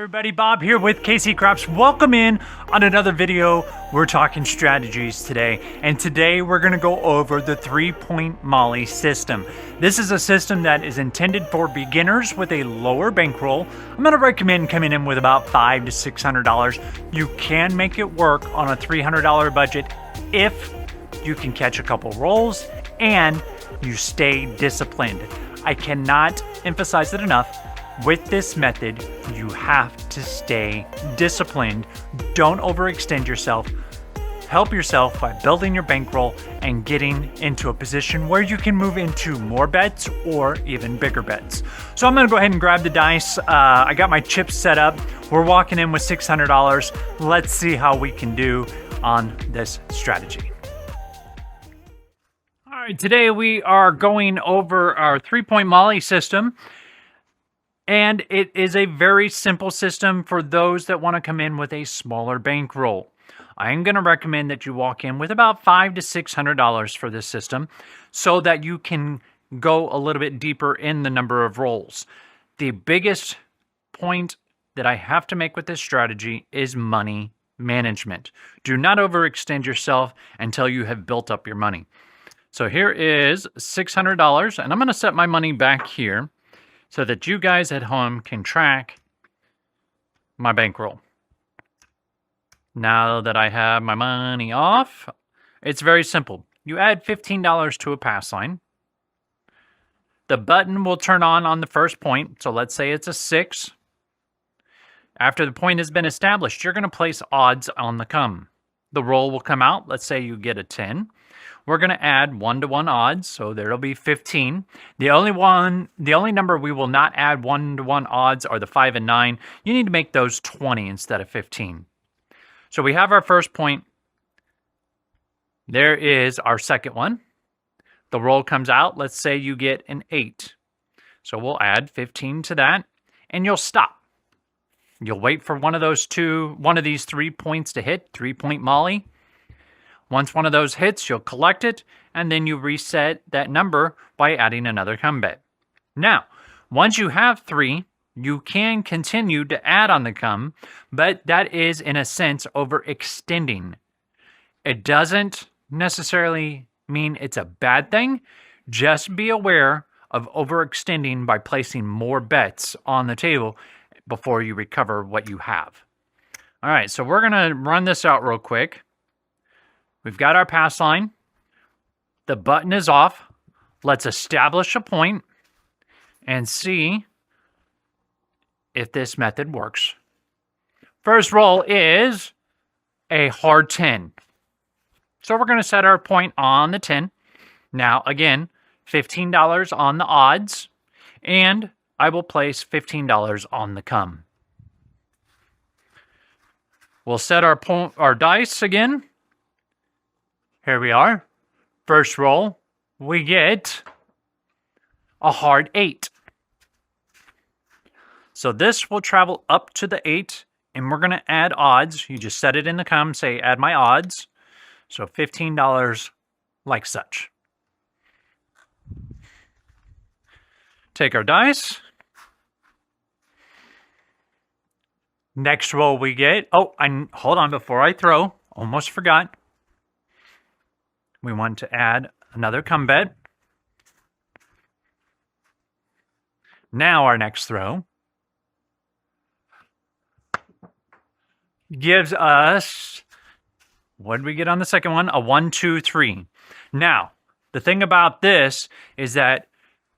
Everybody, Bob here with KC Crops. Welcome in on another video. We're talking strategies today, and today we're going to go over the 3-point molly system. This is a system that is intended for beginners with a lower bankroll. I'm going to recommend coming in with about $500 to $600. You can make it work on a $300 budget if you can catch a couple rolls and you stay disciplined. I cannot emphasize it enough. With this method, you have to stay disciplined. Don't overextend yourself. Help yourself by building your bankroll and getting into a position where you can move into more bets or even bigger bets. So I'm going to go ahead and grab the dice. I got my chips set up. We're walking in with $600. Let's see how we can do on this strategy. All right, today we are going over our 3-point molly system. And it is a very simple system for those that want to come in with a smaller bankroll. I am going to recommend that you walk in with about $500 to $600 for this system so that you can go a little bit deeper in the number of rolls. The biggest point that I have to make with this strategy is money management. Do not overextend yourself until you have built up your money. So here is $600, and I'm going to set my money back here so that you guys at home can track my bankroll. Now that I have my money off, it's very simple. You add $15 to a pass line. The button will turn on the first point. So let's say it's a 6. After the point has been established, you're going to place odds on the come. The roll will come out. Let's say you get a 10. We're going to add 1-to-1 odds, so there'll be 15. The only number we will not add 1-to-1 odds are the 5 and 9. You need to make those 20 instead of 15. So we have our first point. There is our second one. The roll comes out. Let's say you get an 8. So we'll add 15 to that, and you'll stop. You'll wait for one of these 3 points to hit, 3-point molly. Once one of those hits, you'll collect it, and then you reset that number by adding another come bet. Now, once you have 3, you can continue to add on the come, but that is, in a sense, overextending. It doesn't necessarily mean it's a bad thing. Just be aware of overextending by placing more bets on the table before you recover what you have. All right, so we're going to run this out real quick. We've got our pass line. The button is off. Let's establish a point and see if this method works. First roll is a hard 10. So we're going to set our point on the 10. Now, again, $15 on the odds, and I will place $15 on the come. We'll set our dice again. Here we are. First roll, we get a hard 8. So this will travel up to the 8, and we're going to add odds. You just set it in the come, say add my odds. So $15 like such. Take our dice. Next roll we get, hold on before I throw, almost forgot. We want to add another come bet. Now our next throw gives us, what did we get on the second one? A 1, 2, 3. Now, the thing about this is that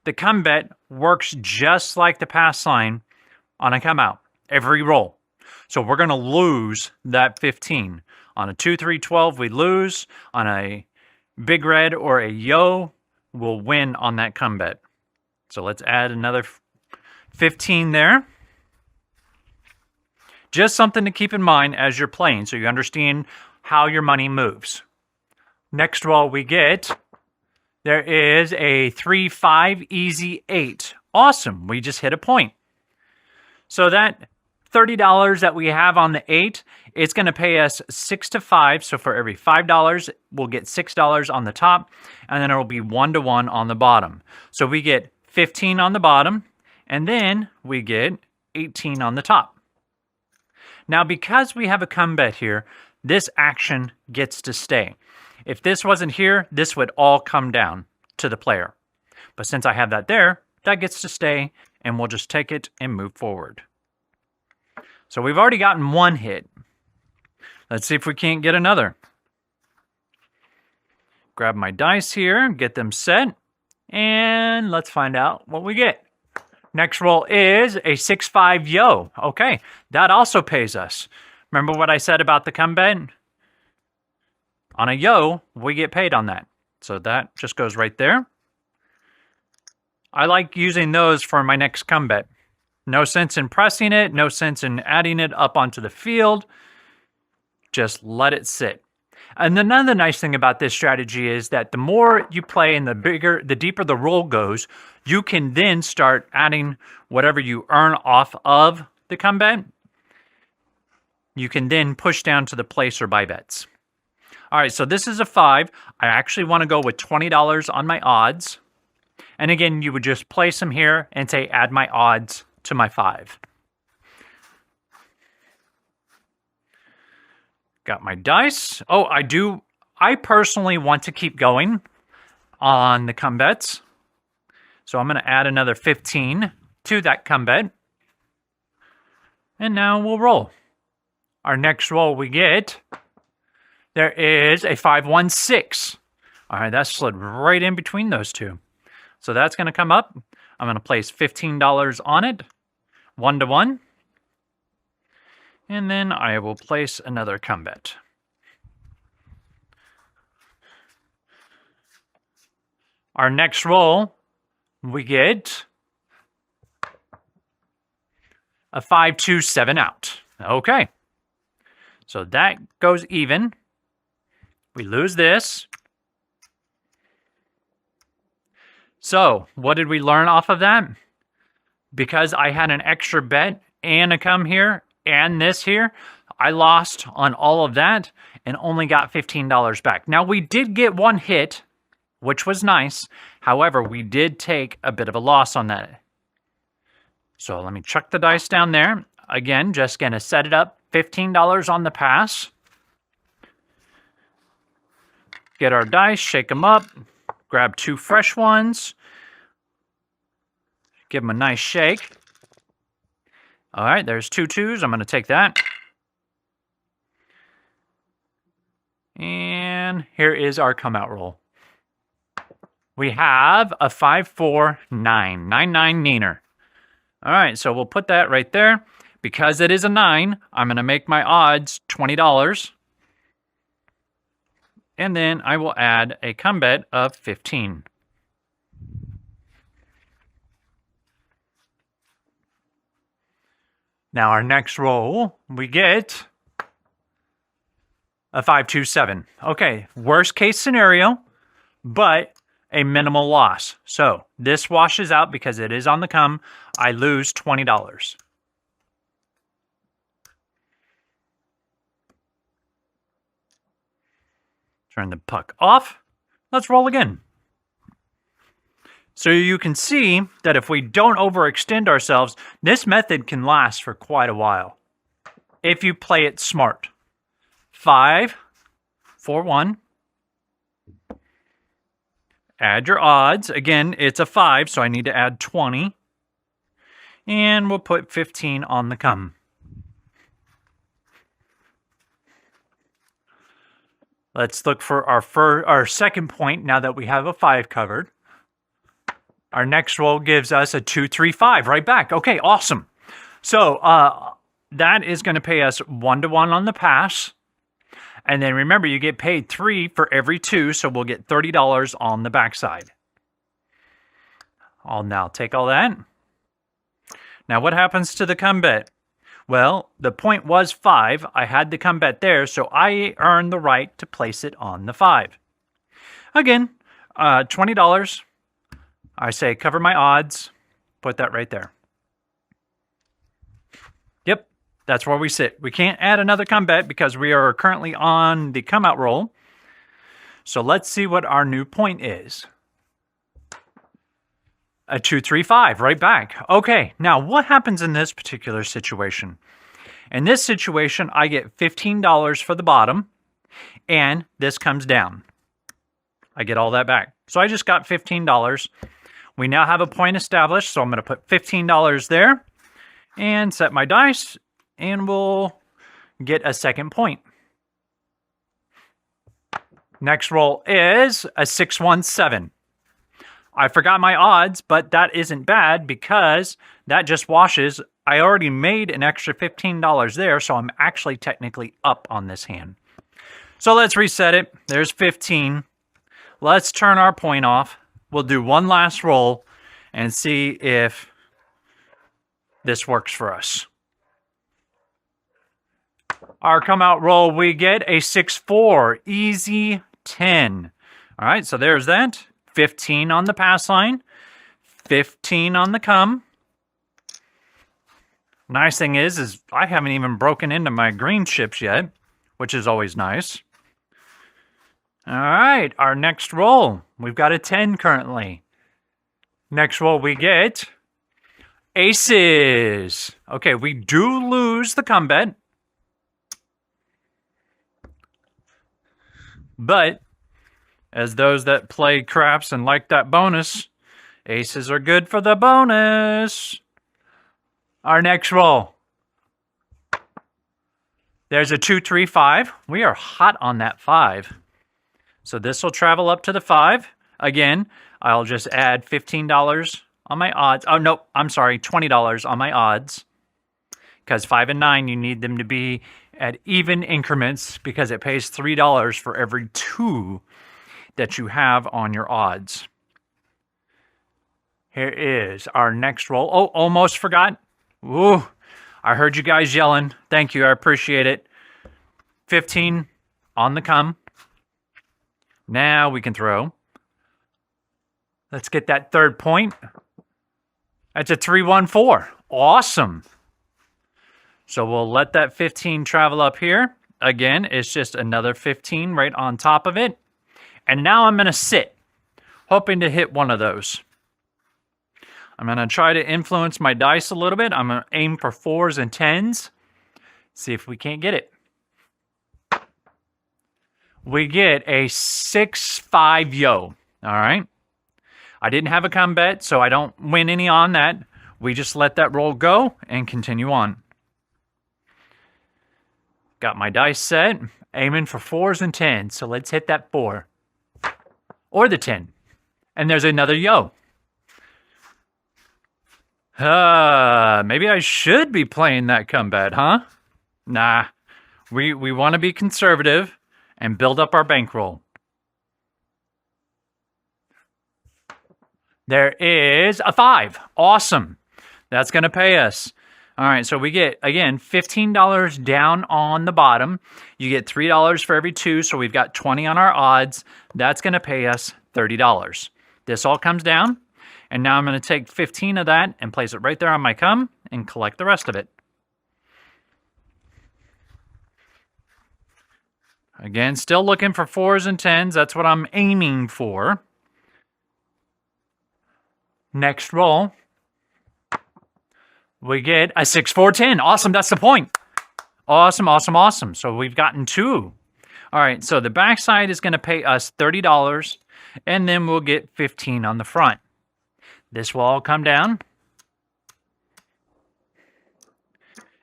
the come bet works just like the pass line on a come out every roll. So we're going to lose that 15. On a 2, 3, 12, we lose. On a big red or a yo, we'll win on that come bet. So let's add another 15 there. Just something to keep in mind as you're playing so you understand how your money moves. Next roll we get, there is a 3, 5, easy 8. Awesome, we just hit a point. So that $30 that we have on the 8, it's going to pay us 6 to 5. So for every $5, we'll get $6 on the top, and then it will be 1-to-1 on the bottom. So we get 15 on the bottom, and then we get 18 on the top. Now, because we have a come bet here, this action gets to stay. If this wasn't here, this would all come down to the player. But since I have that there, that gets to stay, and we'll just take it and move forward. So we've already gotten one hit. Let's see if we can't get another. Grab my dice here, get them set, and let's find out what we get. Next roll is a 6-5 yo. Okay, that also pays us. Remember what I said about the come bet? On a yo, we get paid on that. So that just goes right there. I like using those for my next come bet. No sense in pressing it, no sense in adding it up onto the field. Just let it sit. And another nice thing about this strategy is that the more you play and the deeper the roll goes, you can then start adding whatever you earn off of the come bet. You can then push down to the place or buy bets. All right, so this is a 5. I actually want to go with $20 on my odds. And again, you would just place them here and say add my odds to my 5. Got my dice. Oh, I personally want to keep going on the come bets. So I'm going to add another 15 to that come bet. And now we'll roll. Our next roll we get, there is a 5-1-6. All right, that slid right in between those two. So that's going to come up. I'm going to place $15 on it, 1-to-1. And then I will place another come bet. Our next roll, we get a 5-2-7 out. Okay. So that goes even. We lose this. So what did we learn off of that? Because I had an extra bet and a come here and this here, I lost on all of that and only got $15 back. Now, we did get one hit, which was nice. However, we did take a bit of a loss on that. So let me chuck the dice down there. Again, just going to set it up. $15 on the pass. Get our dice, shake them up. Grab 2 fresh ones. Give them a nice shake. All right, there's 2 2s. I'm going to take that. And here is our come out roll. We have a 5-4-9. 9-9 neener. All right, so we'll put that right there. Because it is a 9, I'm going to make my odds $20. And then I will add a come bet of 15. Now our next roll, we get a 5-2-7. Okay, worst case scenario, but a minimal loss. So this washes out because it is on the come. I lose $20. Turn the puck off. Let's roll again. So you can see that if we don't overextend ourselves, this method can last for quite a while if you play it smart. 5-4-1. Add your odds. Again, it's a 5, so I need to add 20. And we'll put 15 on the come. Let's look for our second point now that we have a 5 covered. Our next roll gives us a 2-3-5 right back. Okay, awesome. So that is going to pay us 1-to-1 on the pass. And then remember, you get paid 3 for every 2, so we'll get $30 on the backside. I'll now take all that. Now, what happens to the come bet? Well, the point was 5. I had the come bet there, so I earned the right to place it on the 5. Again, $20. I say cover my odds. Put that right there. Yep, that's where we sit. We can't add another come bet because we are currently on the come out roll. So let's see what our new point is. A 2-3-5 right back. Okay, now what happens in this particular situation? In this situation, I get $15 for the bottom, and this comes down. I get all that back. So I just got $15. We now have a point established, so I'm going to put $15 there and set my dice, and we'll get a second point. Next roll is a 6-1-7. I forgot my odds, but that isn't bad because that just washes. I already made an extra $15 there, so I'm actually technically up on this hand. So let's reset it. There's 15. Let's turn our point off. We'll do one last roll and see if this works for us. Our come out roll, we get a 6-4, easy 10. All right, so there's that. 15 on the pass line, 15 on the come. Nice thing is I haven't even broken into my green chips yet, which is always nice. All right, our next roll. We've got a 10 currently. Next roll we get aces. Okay, we do lose the come bet. But as those that play craps and like that bonus, aces are good for the bonus. Our next roll. There's a 2-3-5. We are hot on that 5. So this will travel up to the 5. Again, I'll just add $15 on my odds. Oh, no, I'm sorry, $20 on my odds. Because 5 and 9, you need them to be at even increments because it pays $3 for every 2 that you have on your odds. Here is our next roll. Oh, almost forgot. Ooh, I heard you guys yelling. Thank you, I appreciate it. 15 on the come. Now we can throw. Let's get that third point. That's a 3-1-4. Awesome. So we'll let that 15 travel up here. Again, it's just another 15 right on top of it. And now I'm going to sit, hoping to hit one of those. I'm going to try to influence my dice a little bit. I'm going to aim for 4s and 10s. See if we can't get it. We get a 6-5 yo. All right. I didn't have a come bet, so I don't win any on that. We just let that roll go and continue on. Got my dice set, aiming for 4s and 10s. So let's hit that 4. Or the 10. And there's another yo. Maybe I should be playing that come bet, huh? Nah. We want to be conservative and build up our bankroll. There is a 5. Awesome. That's going to pay us. All right, so we get, again, $15 down on the bottom. You get $3 for every 2, so we've got 20 on our odds. That's going to pay us $30. This all comes down, and now I'm going to take 15 of that and place it right there on my come and collect the rest of it. Again, still looking for 4s and 10s. That's what I'm aiming for. Next roll. We get a 6-4-10. Awesome, that's the point. Awesome, awesome, awesome. So we've gotten 2. All right, so the backside is going to pay us $30, and then we'll get 15 on the front. This will all come down.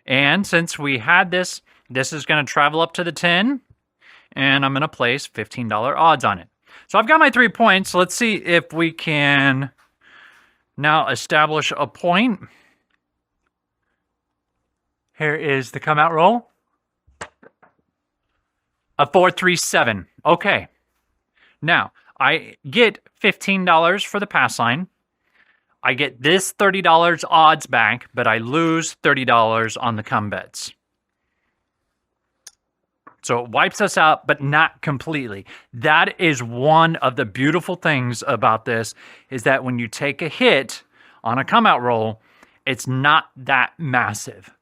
And since we had this, this is going to travel up to the 10, and I'm going to place $15 odds on it. So I've got my 3 points. Let's see if we can now establish a point. Here is the come out roll. A 4-3-7. Okay. Now, I get $15 for the pass line. I get this $30 odds back, but I lose $30 on the come bets. So it wipes us out, but not completely. That is one of the beautiful things about this, is that when you take a hit on a come out roll, it's not that massive.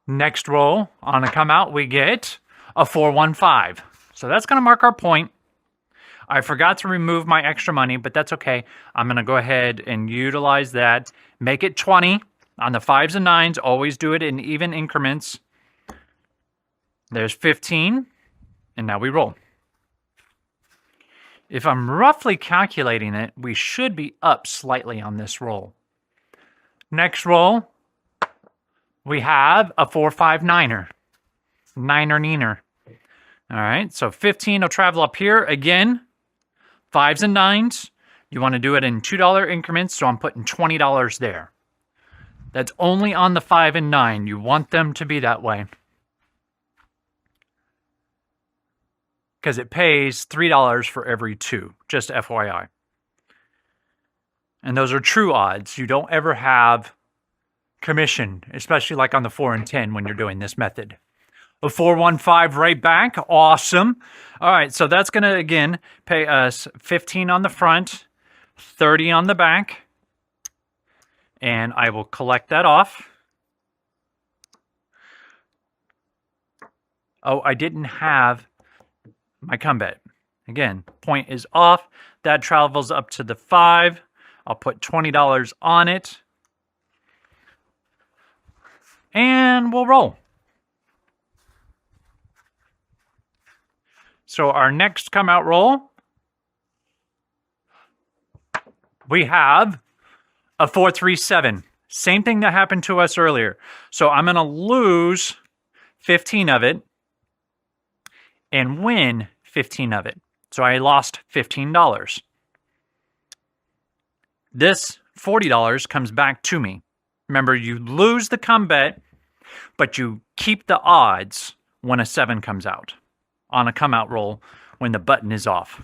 Next roll on a come out, we get a 4-1-5. So that's going to mark our point. I forgot to remove my extra money, but that's okay. I'm going to go ahead and utilize that. Make it 20. On the 5s and 9s, always do it in even increments. There's 15, and now we roll. If I'm roughly calculating it, we should be up slightly on this roll. Next roll, we have a 4-5-9er. Niner-neener. All right, so 15 will travel up here. Again, 5s and 9s. You want to do it in $2 increments, so I'm putting $20 there. That's only on the 5 and 9. You want them to be that way. Because it pays $3 for every 2, just FYI. And those are true odds. You don't ever have commission, especially like on the 4 and 10 when you're doing this method. A 4-1-5 right back. Awesome. All right, so that's going to, again, pay us 15 on the front, 30 on the back. And I will collect that off. Oh, I didn't have my come bet. Again, point is off. That travels up to the 5. I'll put $20 on it. And we'll roll. So our next come out roll, we have a 4-3-7. Same thing that happened to us earlier. So I'm going to lose 15 of it and win 15 of it. So I lost $15. This $40 comes back to me. Remember, you lose the come bet, but you keep the odds when a 7 comes out on a come out roll when the button is off.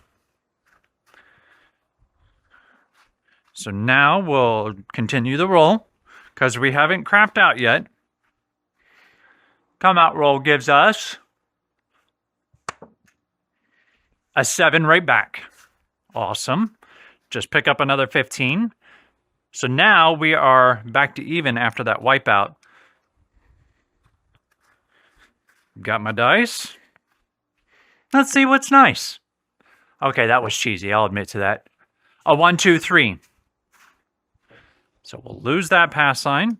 So now we'll continue the roll because we haven't crapped out yet. Come out roll gives us a 7 right back. Awesome. Just pick up another 15. So now we are back to even after that wipeout. Got my dice. Let's see what's nice. Okay, that was cheesy. I'll admit to that. A 1, 2, 3. So we'll lose that pass sign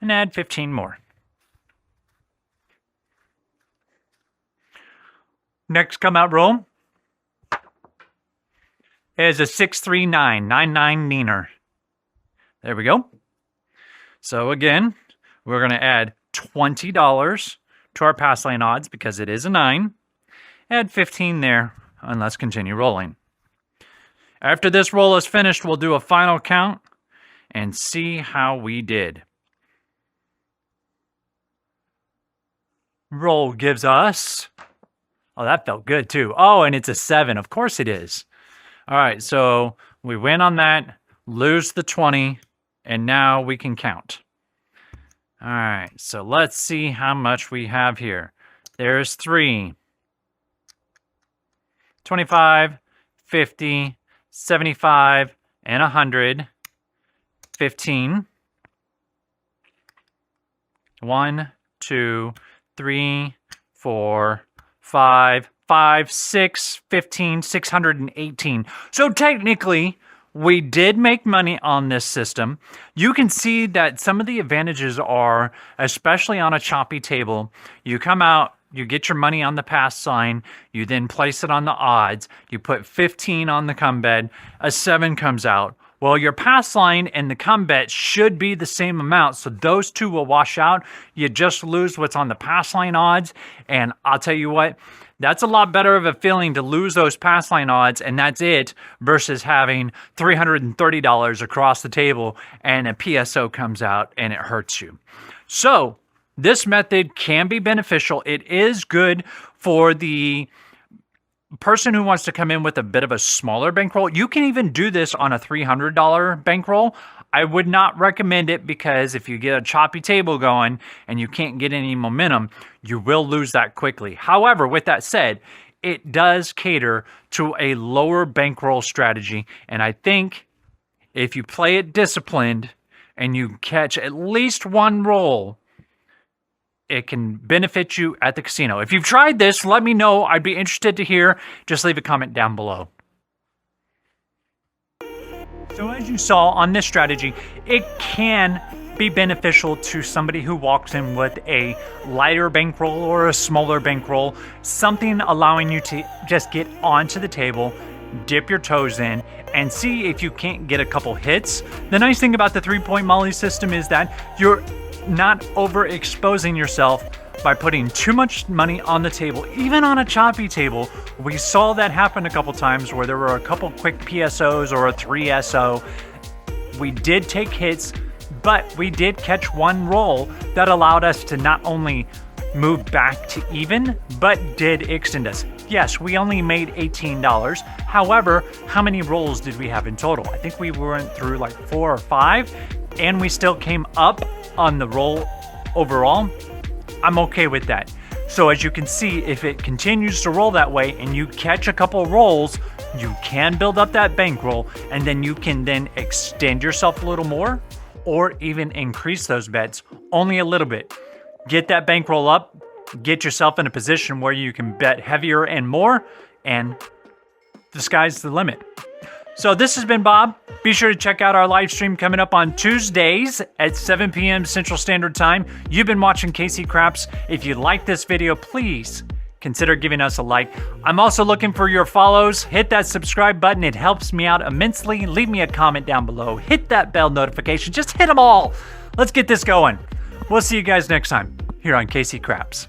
and add 15 more. Next come out roll is a 6-3-9, 9-9 neener. There we go. So again, we're going to add $20 to our pass line odds because it is a 9. Add 15 there, and let's continue rolling. After this roll is finished, we'll do a final count and see how we did. Roll gives us... Oh, that felt good too. Oh, and it's a 7. Of course it is. All right, so we win on that, lose the 20, and now we can count. All right, so let's see how much we have here. There's 3, 25, 50, 75, and 100, 15, 1, 2, 3, 4, 5, 6, 15, 618. So technically, we did make money on this system. You can see that some of the advantages are, especially on a choppy table, you come out, you get your money on the pass sign, you then place it on the odds, you put 15 on the come bet, a 7 comes out. Well, your pass line and the come bet should be the same amount, so those two will wash out. You just lose what's on the pass line odds, and I'll tell you what, that's a lot better of a feeling to lose those pass line odds, and that's it, versus having $330 across the table and a PSO comes out and it hurts you. So this method can be beneficial. It is good for the person who wants to come in with a bit of a smaller bankroll. You can even do this on a $300 bankroll. I would not recommend it because if you get a choppy table going and you can't get any momentum, you will lose that quickly. However, with that said, it does cater to a lower bankroll strategy. And I think if you play it disciplined and you catch at least one roll, it can benefit you at the casino. If you've tried this, let me know. I'd be interested to hear. Just leave a comment down below. So as you saw on this strategy, it can be beneficial to somebody who walks in with a lighter bankroll or a smaller bankroll, something allowing you to just get onto the table, dip your toes in, and see if you can't get a couple hits. The nice thing about the 3-point Molly system is that you're not overexposing yourself by putting too much money on the table, even on a choppy table. We saw that happen a couple times where there were a couple quick PSOs or a 3SO. We did take hits, but we did catch one roll that allowed us to not only move back to even, but did extend us. Yes, we only made $18. However, how many rolls did we have in total? I think we went through like 4 or 5, and we still came up on the roll overall. I'm okay with that. So as you can see, if it continues to roll that way and you catch a couple rolls, you can build up that bankroll, and then you can then extend yourself a little more or even increase those bets only a little bit. Get that bankroll up, get yourself in a position where you can bet heavier and more, and the sky's the limit. So this has been Bob. Be sure to check out our live stream coming up on Tuesdays at 7 p.m. Central Standard Time. You've been watching KC Craps. If you like this video, please consider giving us a like. I'm also looking for your follows. Hit that subscribe button. It helps me out immensely. Leave me a comment down below. Hit that bell notification. Just hit them all. Let's get this going. We'll see you guys next time here on KC Craps.